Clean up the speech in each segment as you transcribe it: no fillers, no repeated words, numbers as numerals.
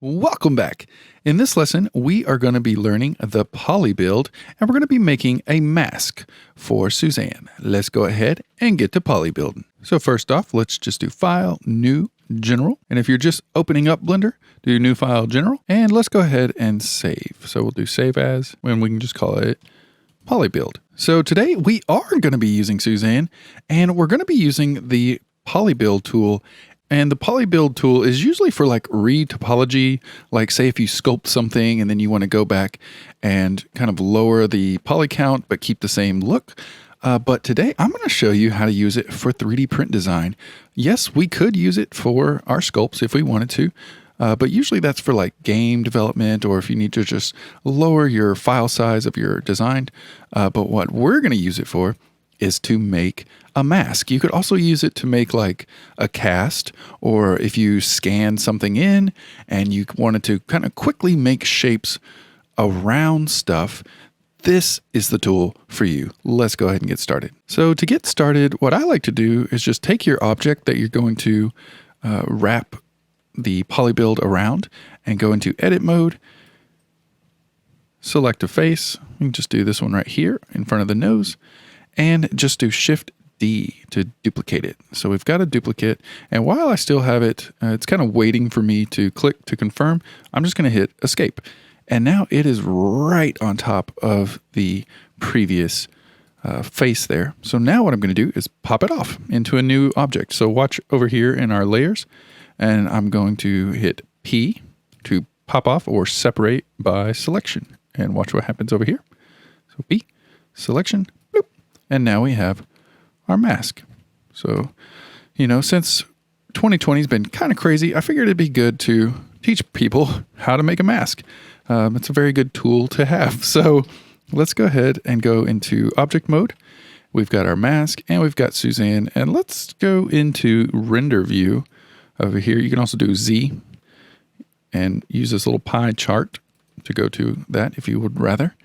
Welcome back. In this lesson, we are going to be learning the poly build, and we're going to be making a mask for Suzanne. Let's go ahead and get to poly building. So first off, let's just do File, New, General. And if you're just opening up Blender, do New File, General. And let's go ahead and save. So we'll do Save As, and we can just call it poly build. So today we are going to be using Suzanne, and we're going to be using the poly build tool. And the poly build tool is usually for like retopology, like say if you sculpt something and then you want to go back and kind of lower the poly count but keep the same look. But today I'm going to show you how to use it for 3D print design. Yes, we could use it for our sculpts if we wanted to, but usually that's for like game development or if you need to just lower your file size of your design. But what we're going to use it for is to make a mask. You could also use it to make like a cast, or if you scan something in and you wanted to kind of quickly make shapes around stuff, this is the tool for you. Let's go ahead and get started. So to get started, what I like to do is just take your object that you're going to wrap the poly build around and go into edit mode, select a face. We can just do this one right here in front of the nose, and just do Shift D to duplicate it. So we've got a duplicate, and while I still have it, it's kind of waiting for me to click to confirm. I'm just going to hit escape. And now it is right on top of the previous face there. So now what I'm going to do is pop it off into a new object. So watch over here in our layers, and I'm going to hit P to pop off or separate by selection. And watch what happens over here. So P, selection, bloop. And now we have our mask. So, since 2020 has been kind of crazy, I figured it'd be good to teach people how to make a mask. It's a very good tool to have. So let's go ahead and go into object mode. We've got our mask and we've got Suzanne, and let's go into render view over here. You can also do Z and use this little pie chart to go to that if you would rather.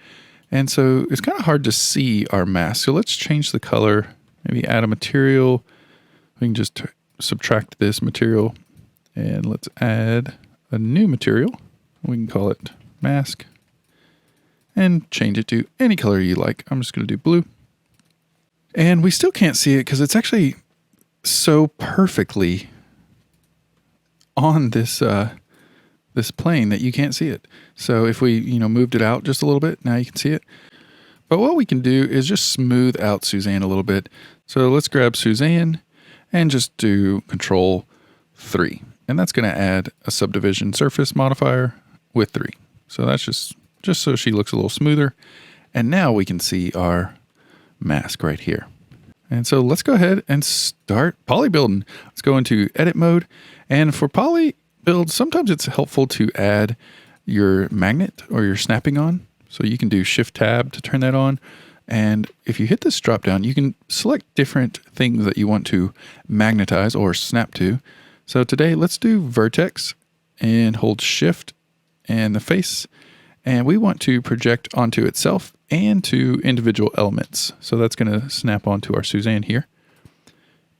And so it's kind of hard to see our mask. So let's change the color, maybe add a material. We can just subtract this material and let's add a new material. We can call it mask and change it to any color you like. I'm just going to do blue. And we still can't see it because it's actually so perfectly on this this plane that you can't see it. So if we, moved it out just a little bit, now you can see it. But what we can do is just smooth out Suzanne a little bit. So let's grab Suzanne and just do Control 3. And that's going to add a subdivision surface modifier with 3. So that's just so she looks a little smoother. And now we can see our mask right here. And so let's go ahead and start poly building. Let's go into edit mode. And for poly build, sometimes it's helpful to add your magnet or your snapping on. So you can do Shift Tab to turn that on. And if you hit this drop down, you can select different things that you want to magnetize or snap to. So today, let's do vertex and hold Shift and the face. And we want to project onto itself and to individual elements. So that's going to snap onto our Suzanne here.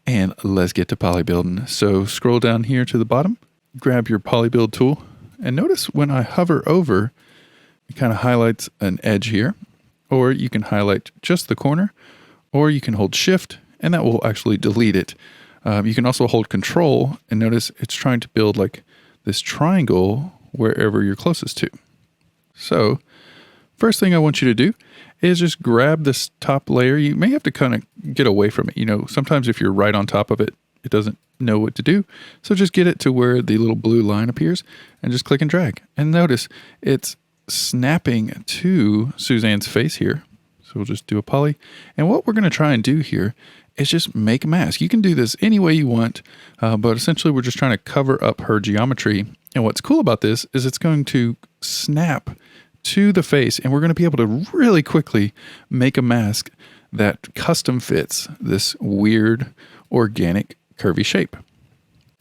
And let's get to poly building. So scroll down here to the bottom. Grab your poly build tool, and notice when I hover over, it kind of highlights an edge here, or you can highlight just the corner, or you can hold Shift and that will actually delete it. You can also hold Control and notice it's trying to build like this triangle wherever you're closest to. So first thing I want you to do is just grab this top layer. You may have to kind of get away from it. Sometimes if you're right on top of it, it doesn't know what to do. So just get it to where the little blue line appears and just click and drag. And notice it's snapping to Suzanne's face here. So we'll just do a poly. And what we're going to try and do here is just make a mask. You can do this any way you want, but essentially we're just trying to cover up her geometry. And what's cool about this is it's going to snap to the face, and we're going to be able to really quickly make a mask that custom fits this weird organic curvy shape.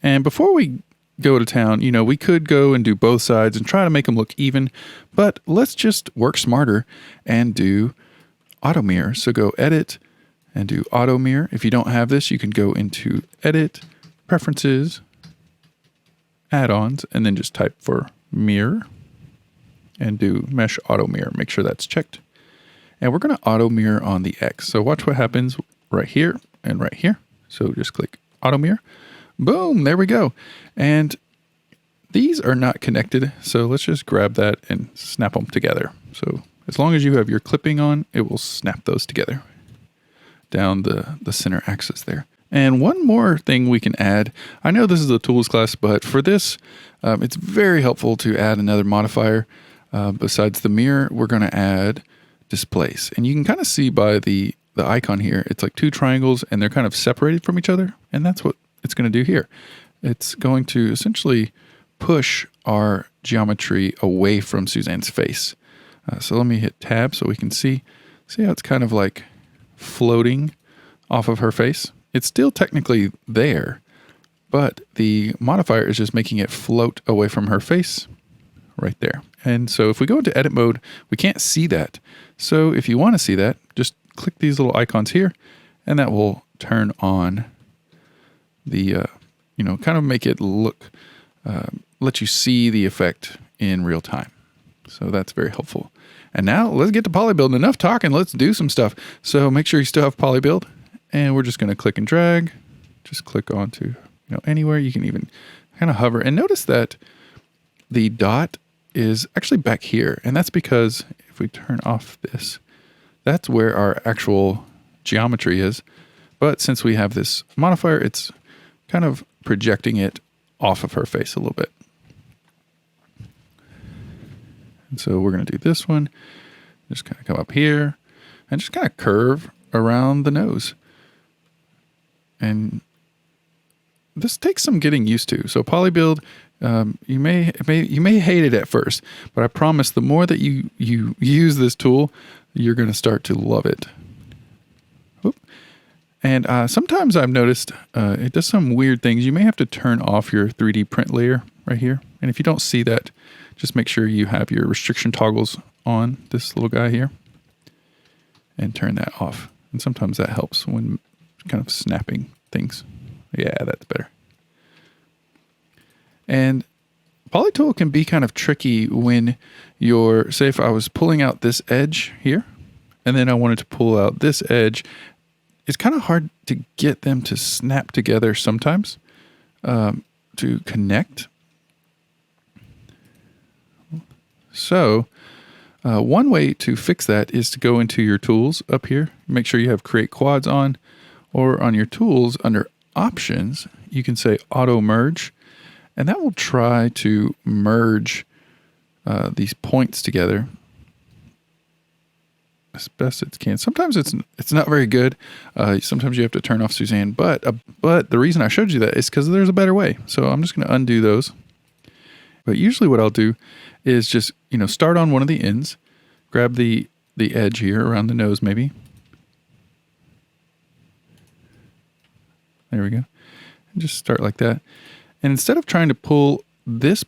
And before we go to town, we could go and do both sides and try to make them look even, but let's just work smarter and do auto mirror. So go edit and do auto mirror. If you don't have this, you can go into edit, preferences, add-ons, and then just type for mirror and do mesh auto mirror. Make sure that's checked. And we're going to auto mirror on the X. So watch what happens right here and right here. So just click auto mirror. Boom, there we go. And these are not connected. So let's just grab that and snap them together. So as long as you have your clipping on, it will snap those together down the center axis there. And one more thing we can add. I know this is a tools class, but for this, it's very helpful to add another modifier. Besides the mirror, we're going to add displace. And you can kind of see by the icon here, it's like two triangles and they're kind of separated from each other. And that's what it's going to do here. It's going to essentially push our geometry away from Suzanne's face. So let me hit tab so we can see how it's kind of like floating off of her face. It's still technically there, but the modifier is just making it float away from her face right there. And so if we go into edit mode, we can't see that. So if you want to see that, just click these little icons here, and that will turn on the, kind of make it look, let you see the effect in real time. So that's very helpful. And now let's get to polybuild. Enough talking, let's do some stuff. So make sure you still have polybuild. And we're just going to click and drag. Just click onto anywhere. You can even kind of hover. And notice that the dot is actually back here. And that's because if we turn off this, that's where our actual geometry is. But since we have this modifier, it's kind of projecting it off of her face a little bit. And so we're going to do this one. Just kind of come up here and just kind of curve around the nose. And this takes some getting used to. So polybuild, you may hate it at first, but I promise the more that you use this tool, you're going to start to love it. Oop. And sometimes I've noticed it does some weird things. You may have to turn off your 3D print layer right here. And if you don't see that, just make sure you have your restriction toggles on this little guy here and turn that off. And sometimes that helps when kind of snapping things. Yeah, that's better. And polytool can be kind of tricky when you're, say if I was pulling out this edge here, and then I wanted to pull out this edge, it's kind of hard to get them to snap together sometimes, to connect. So one way to fix that is to go into your tools up here. Make sure you have create quads on, or on your tools under options, you can say auto merge, and that will try to merge these points together as best it can. Sometimes it's not very good. Sometimes you have to turn off Suzanne, but the reason I showed you that is because there's a better way. So I'm just going to undo those. But usually what I'll do is just start on one of the ends, grab the edge here around the nose maybe. There we go. And just start like that. And instead of trying to pull this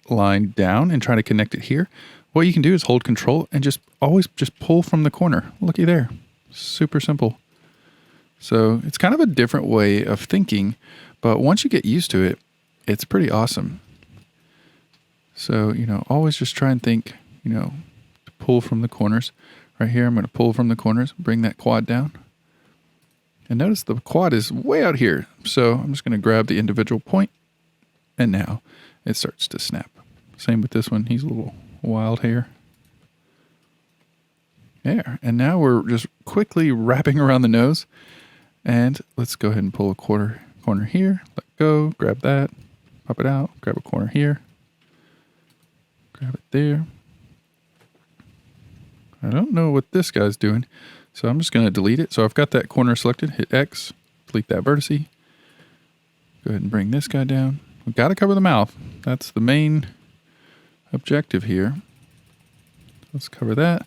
line down and try to connect it here, what you can do is hold control and always pull from the corner. Looky there. Super simple. So it's kind of a different way of thinking, but once you get used to it, it's pretty awesome. So, always just try and think, to pull from the corners. Right here, I'm going to pull from the corners, bring that quad down. And notice the quad is way out here. So I'm just going to grab the individual point, and now it starts to snap. Same with this one. He's a little wild here. There. And now we're just quickly wrapping around the nose. And let's go ahead and pull a corner here. Let go. Grab that. Pop it out. Grab a corner here. Grab it there. I don't know what this guy's doing, so I'm just going to delete it. So I've got that corner selected. Hit X. Delete that vertice. Go ahead and bring this guy down. We've got to cover the mouth. That's the main objective here. Let's cover that.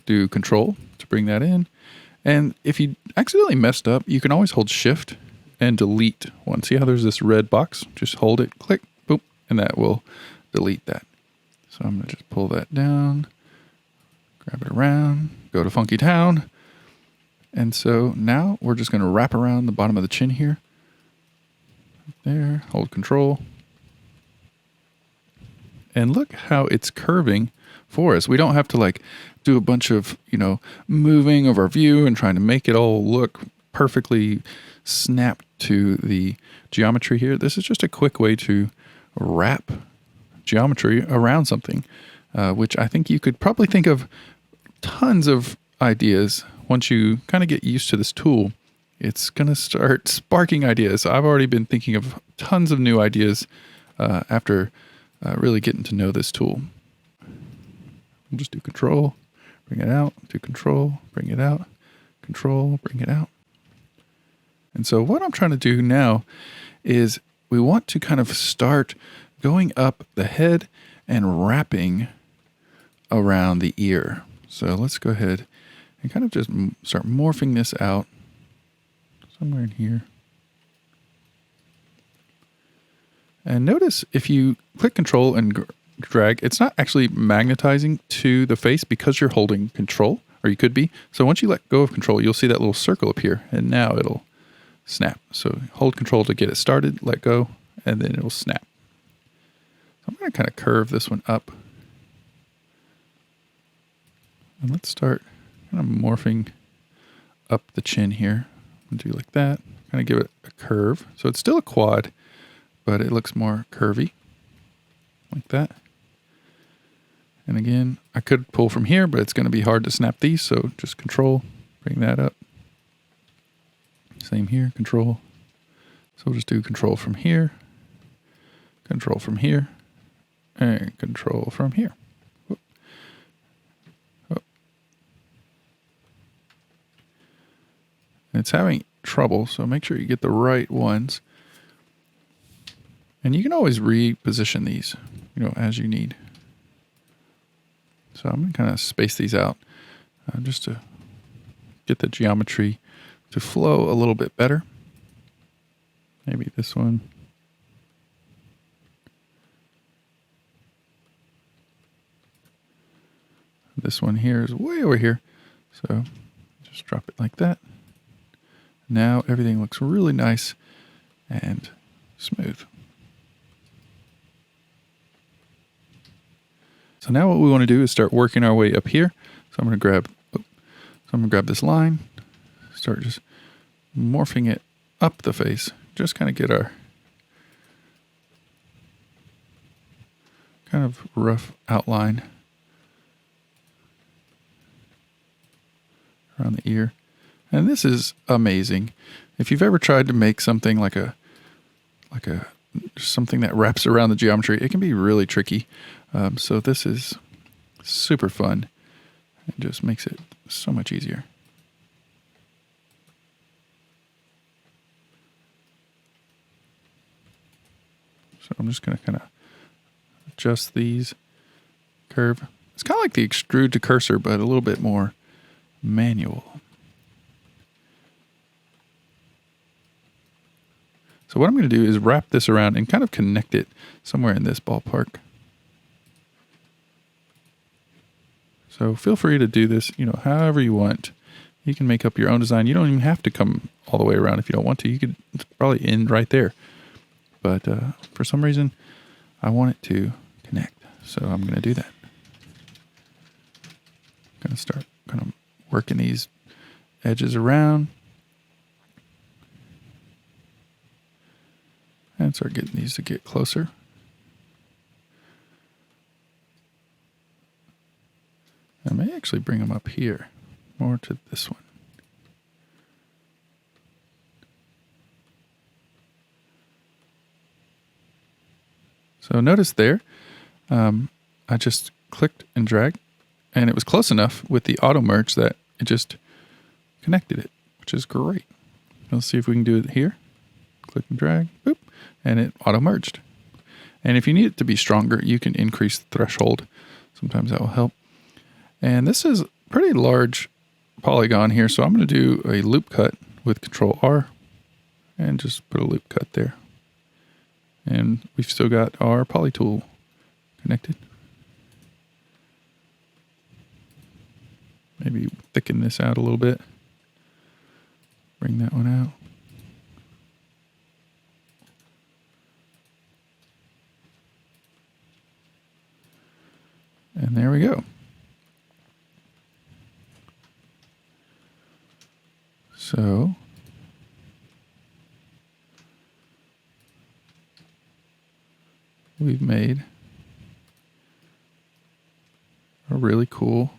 Do Control to bring that in. And if you accidentally messed up, you can always hold Shift and delete one. See how there's this red box? Just hold it, click, boop, and that will delete that. So I'm going to just pull that down, grab it around, go to Funky Town. And so now we're just going to wrap around the bottom of the chin here. There, hold Control. And look how it's curving for us. We don't have to like do a bunch of, moving of our view and trying to make it all look perfectly snapped to the geometry here. This is just a quick way to wrap geometry around something, which I think you could probably think of tons of ideas. Once you kind of get used to this tool, it's going to start sparking ideas. I've already been thinking of tons of new ideas after really getting to know this tool. We'll just do control, bring it out, do control, bring it out, control, bring it out. And so what I'm trying to do now is we want to kind of start going up the head and wrapping around the ear. So let's go ahead and kind of just start morphing this out somewhere in here. And notice if you click control and drag, it's not actually magnetizing to the face because you're holding control, or you could be. So once you let go of control, you'll see that little circle appear, and now it'll snap. So hold control to get it started, let go, and then it'll snap. So I'm going to kind of curve this one up. And let's start kind of morphing up the chin here. I'll do like that, kind of give it a curve. So it's still a quad, but it looks more curvy, like that. And again, I could pull from here, but it's going to be hard to snap these, so just control, bring that up. Same here, control. So we'll just do control from here, and control from here. Whoop. Whoop. It's having trouble, so make sure you get the right ones. And you can always reposition these, as you need. So I'm going to kind of space these out just to get the geometry to flow a little bit better. Maybe this one. This one here is way over here. So just drop it like that. Now everything looks really nice and smooth. So now what we want to do is start working our way up here. So I'm going to grab this line, start just morphing it up the face. Just kind of get our kind of rough outline around the ear. And this is amazing. If you've ever tried to make something like something that wraps around the geometry, it can be really tricky. So this is super fun. It just makes it so much easier. So I'm just going to kind of adjust these curve. It's kind of like the extrude to cursor, but a little bit more manual. So what I'm going to do is wrap this around and kind of connect it somewhere in this ballpark. So feel free to do this, however you want. You can make up your own design. You don't even have to come all the way around if you don't want to. You could probably end right there. But for some reason, I want it to connect. So I'm going to do that. I'm going to start kind of working these edges around. And start getting these to get closer. I may actually bring them up here, more to this one. So notice there, I just clicked and dragged, and it was close enough with the auto merge that it just connected it, which is great. Let's see if we can do it here. Click and drag, boop, and it auto merged. And if you need it to be stronger, you can increase the threshold. Sometimes that will help. And this is a pretty large polygon here, so I'm going to do a loop cut with Control R and just put a loop cut there. And we've still got our poly tool connected. Maybe thicken this out a little bit. Bring that one out. And there we go. So we've made a really cool,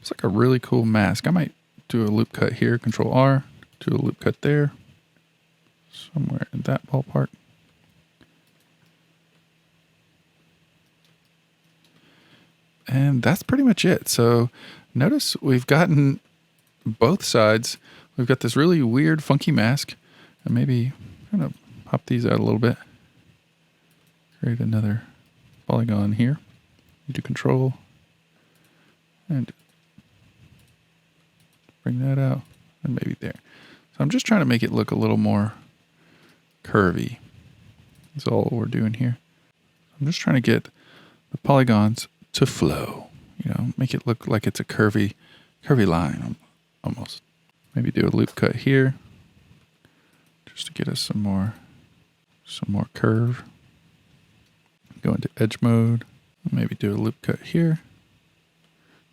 it's like a really cool mask. I might do a loop cut here, Control R, do a loop cut there, somewhere in that ballpark. And that's pretty much it. So notice we've gotten both sides. We've got this really weird, funky mask. And maybe I'm going to pop these out a little bit. Create another polygon here. Do Control. And bring that out. And maybe there. So I'm just trying to make it look a little more curvy. That's all we're doing here. I'm just trying to get the polygons to flow, make it look like it's a curvy line almost. Maybe do a loop cut here just to get us some more curve. Go into edge mode. Maybe do a loop cut here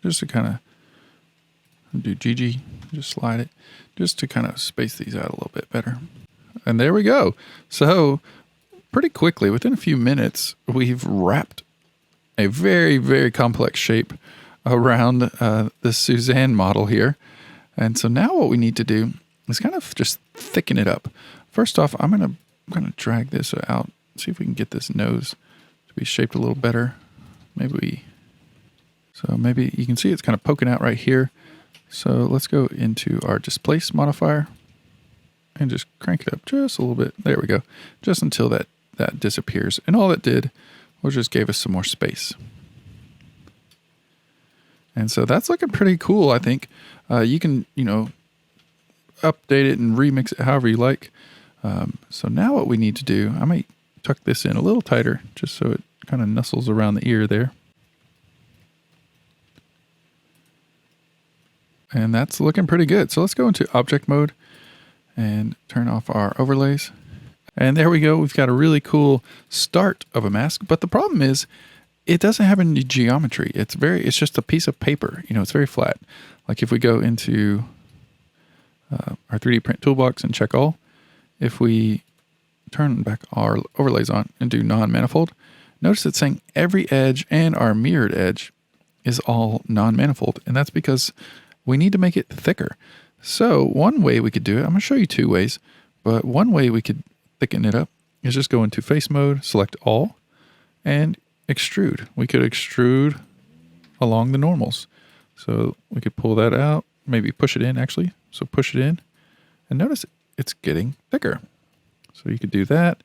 just to kind of do GG, just slide it just to kind of space these out a little bit better. And there we go. So pretty quickly, within a few minutes, we've wrapped a very, very complex shape around the Suzanne model here. And so now what we need to do is kind of just thicken it up. First off, I'm gonna drag this out, see if we can get this nose to be shaped a little better. Maybe you can see it's kind of poking out right here. So let's go into our displace modifier and just crank it up just a little bit. There we go. Just until that disappears. And all it did was just gave us some more space. And so that's looking pretty cool, I think. You can, update it and remix it however you like. So now what we need to do, I might tuck this in a little tighter just so it kind of nestles around the ear there. And that's looking pretty good. So let's go into object mode and turn off our overlays. And there we go. We've got a really cool start of a mask. But the problem is it doesn't have any geometry. It's just a piece of paper. It's very flat. Like if we go into our 3D print toolbox and check all, if we turn back our overlays on and do non-manifold, notice it's saying every edge and our mirrored edge is all non-manifold. And that's because we need to make it thicker. So one way we could do it, I'm going to show you two ways, but one way we could thicken it up is just go into face mode, select all, and extrude. We could extrude along the normals. So we could pull that out, maybe push it in actually. So push it in and notice it's getting thicker. So you could do that.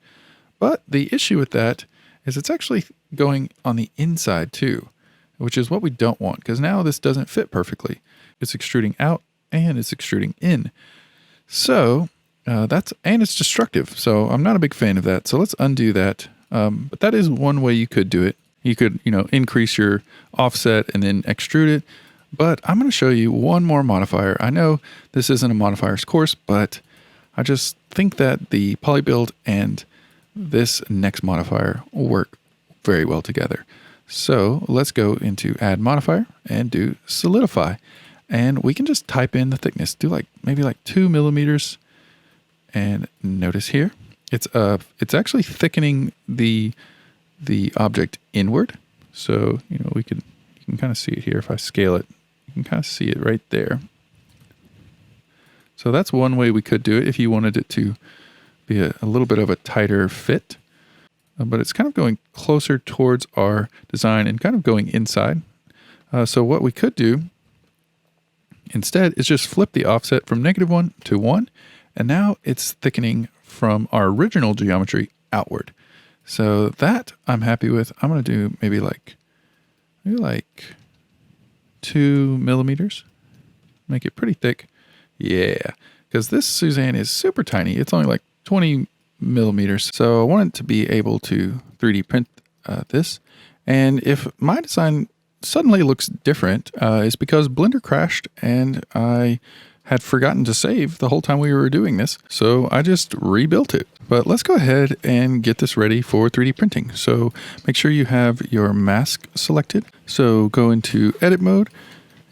But the issue with that is it's actually going on the inside too, which is what we don't want because now this doesn't fit perfectly. It's extruding out and it's extruding in. So and it's destructive. So I'm not a big fan of that. So let's undo that. But that is one way you could do it. You could, increase your offset and then extrude it. But I'm going to show you one more modifier. I know this isn't a modifiers course, but I just think that the polybuild and this next modifier will work very well together. So let's go into add modifier and do solidify. And we can just type in the thickness, do maybe 2 millimeters. And notice here, it's actually thickening the object inward. So, you can kind of see it here. If I scale it, you can kind of see it right there. So that's one way we could do it if you wanted it to be a little bit of a tighter fit. But it's kind of going closer towards our design and kind of going inside. So what we could do instead is just flip the offset from -1 to 1. And now it's thickening from our original geometry outward. So that I'm happy with. I'm going to do maybe 2 millimeters. Make it pretty thick. Yeah, because this Suzanne is super tiny. It's only 20 millimeters. So I want it to be able to 3D print this. And if my design suddenly looks different, it's because Blender crashed and I had forgotten to save the whole time we were doing this, so I just rebuilt it. But let's go ahead and get this ready for 3D printing. So make sure you have your mask selected. So go into edit mode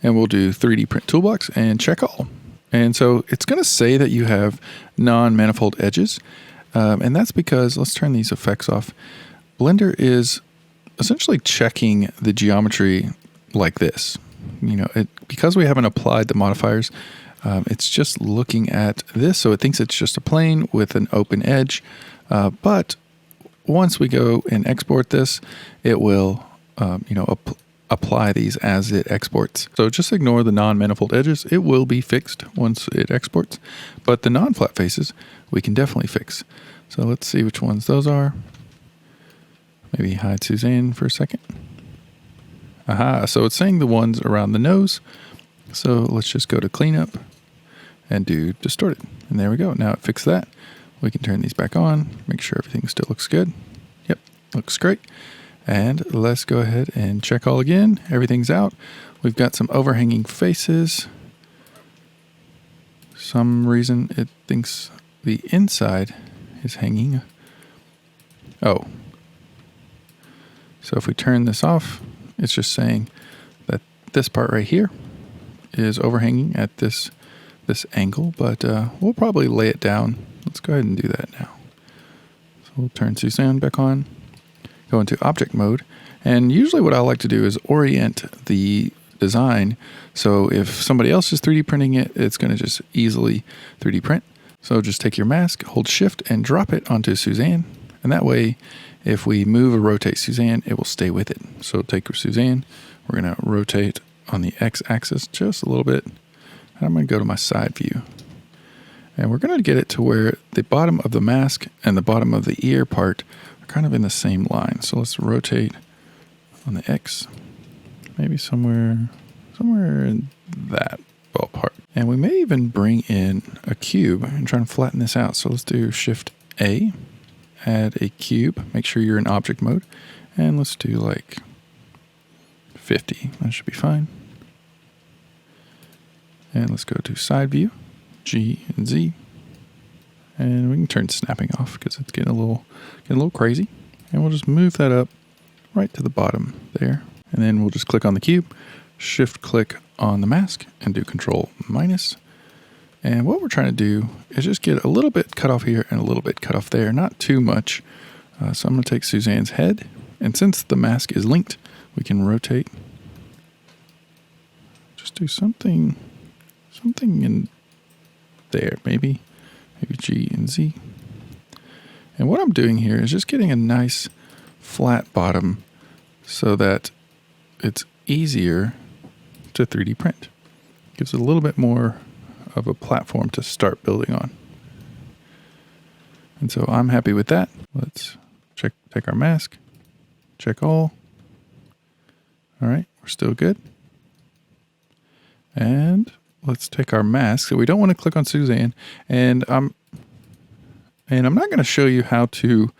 and we'll do 3D print toolbox and check all. And so it's going to say that you have non-manifold edges. And that's because, let's turn these effects off. Blender is essentially checking the geometry like this. Because we haven't applied the modifiers, it's just looking at this. So it thinks it's just a plane with an open edge. But once we go and export this, it will, apply these as it exports. So just ignore the non-manifold edges. It will be fixed once it exports. But the non-flat faces, we can definitely fix. So let's see which ones those are. Maybe hide Suzanne for a second. Aha, so it's saying the ones around the nose. So let's just go to cleanup and do distorted. And there we go. Now it fixed that. We can turn these back on, make sure everything still looks good. Yep, looks great. And let's go ahead and check all again. Everything's out. We've got some overhanging faces. Some reason it thinks the inside is hanging. Oh. So if we turn this off, it's just saying that this part right here is overhanging at this angle, but we'll probably lay it down. Let's go ahead and do that now. So we'll turn Suzanne back on, go into object mode, and usually what I like to do is orient the design so if somebody else is 3D printing it, it's going to just easily 3D print. So just take your mask, hold shift, and drop it onto Suzanne, and that way if we move or rotate Suzanne, it will stay with it. So take Suzanne, we're going to rotate on the x-axis just a little bit, and I'm going to go to my side view. And we're going to get it to where the bottom of the mask and the bottom of the ear part are kind of in the same line. So let's rotate on the X, maybe somewhere in that ballpark. And we may even bring in a cube and try and flatten this out. So let's do Shift A, add a cube, make sure you're in object mode, and let's do like 50. That should be fine. And let's go to side view, G and Z, and we can turn snapping off because it's getting a little crazy. And we'll just move that up right to the bottom there, and then we'll just click on the cube, shift click on the mask, and do Control minus. And what we're trying to do is just get a little bit cut off here and a little bit cut off there, not too much. So I'm going to take Suzanne's head, and since the mask is linked, we can rotate. Just do something in there, maybe G and Z. And what I'm doing here is just getting a nice flat bottom so that it's easier to 3D print. Gives it a little bit more of a platform to start building on. And so I'm happy with that. Let's take our mask, check all. All right, we're still good. And let's take our mask. So we don't want to click on Suzanne, and I'm not going to show you how to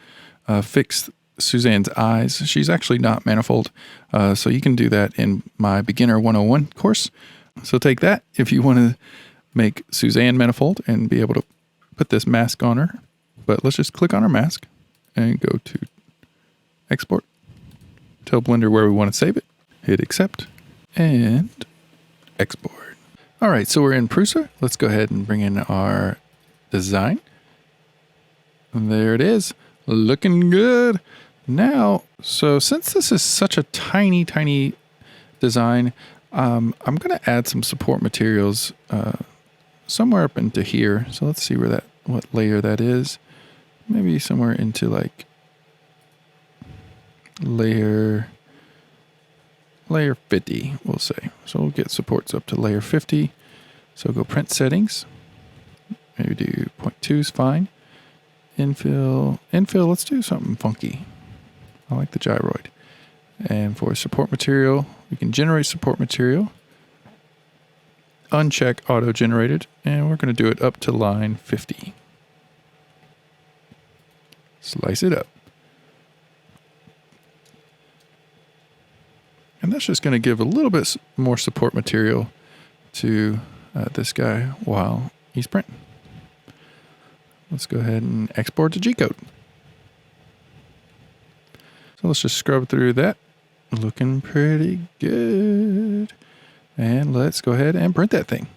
fix Suzanne's eyes. She's actually not manifold, so you can do that in my Beginner 101 course. So take that if you want to make Suzanne manifold and be able to put this mask on her. But let's just click on our mask and go to Export. Tell Blender where we want to save it. Hit Accept and Export. All right, so we're in Prusa. Let's go ahead and bring in our design. And there it is, looking good. Now, so since this is such a tiny design, I'm going to add some support materials somewhere up into here. So let's see what layer that is. Maybe somewhere into like layer 50, we'll say. So we'll get supports up to layer 50. So go print settings. Maybe do 0.2 is fine. Infill, let's do something funky. I like the gyroid. And for support material, we can generate support material. Uncheck auto generated, and we're going to do it up to line 50. Slice it up. And that's just going to give a little bit more support material to this guy while he's printing. Let's go ahead and export to G-code. So let's just scrub through that. Looking pretty good. And let's go ahead and print that thing.